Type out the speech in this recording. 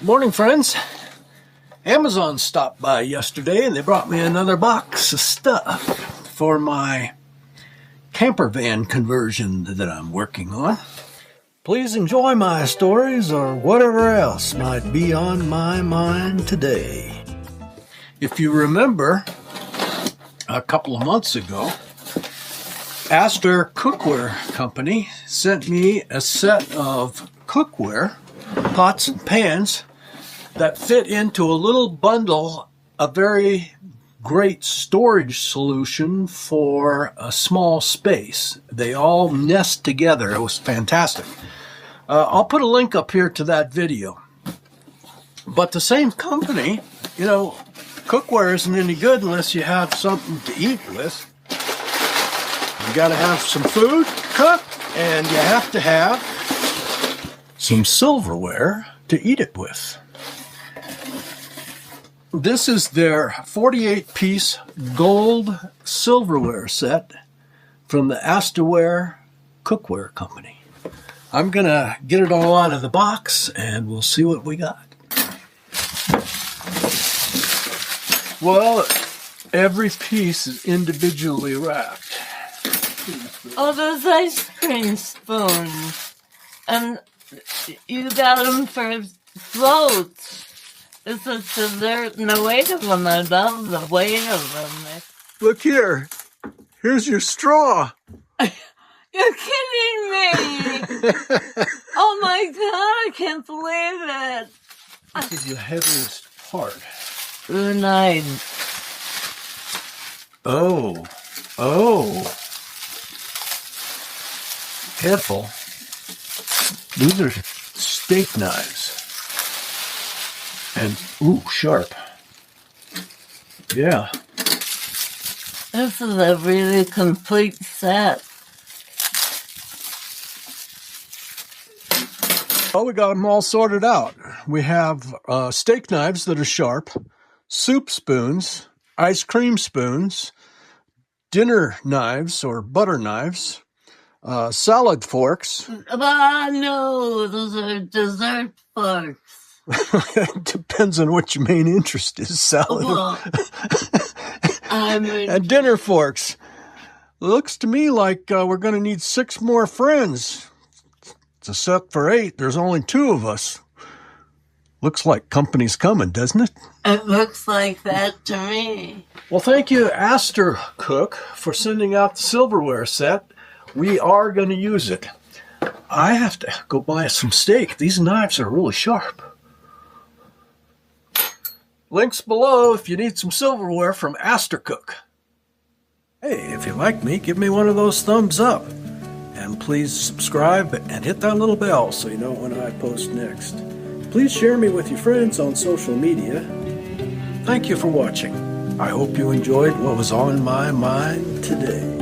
Morning, friends. Amazon stopped by yesterday and they brought me another box of stuff for my camper van conversion that I'm working on. Please enjoy my stories or whatever else might be on my mind today. If you remember, a couple of months ago, Astercook Cookware Company sent me a set of cookware, pots and pans, that fit into a little bundle, a very great storage solution for a small space. They all nest together. It was fantastic. I'll put a link up here to that video. But the same company, cookware isn't any good unless you have something to eat with. You got to have some food to cook, and you have to have some silverware to eat it with. This is their 48-piece gold silverware set from the Astercook Cookware Company. I'm going to get it all out of the box and we'll see what we got. Well, every piece is individually wrapped. Oh, those ice cream spoons. And you got them for floats. It's a dessert and the weight of them. I love the weight of them. Look here. Here's your straw. You're kidding me. Oh my God, I can't believe it. This is your heaviest part. Good night. Oh. Careful. These are steak knives. And, sharp. Yeah. This is a really complete set. Well, we got them all sorted out. We have steak knives that are sharp, soup spoons, ice cream spoons, dinner knives or butter knives, salad forks. No, those are dessert forks. It depends on what your main interest is, salad. Well, and dinner forks. Looks to me like we're going to need 6 more friends. It's a set for 8. There's only 2 of us. Looks like company's coming, doesn't it? It looks like that to me. Well, thank you, Astercook, for sending out the silverware set. We are going to use it. I have to go buy some steak. These knives are really sharp. Links below if you need some silverware from Astercook. Hey, if you like me, give me one of those thumbs up. And please subscribe and hit that little bell so you know when I post next. Please share me with your friends on social media. Thank you for watching. I hope you enjoyed what was on my mind today.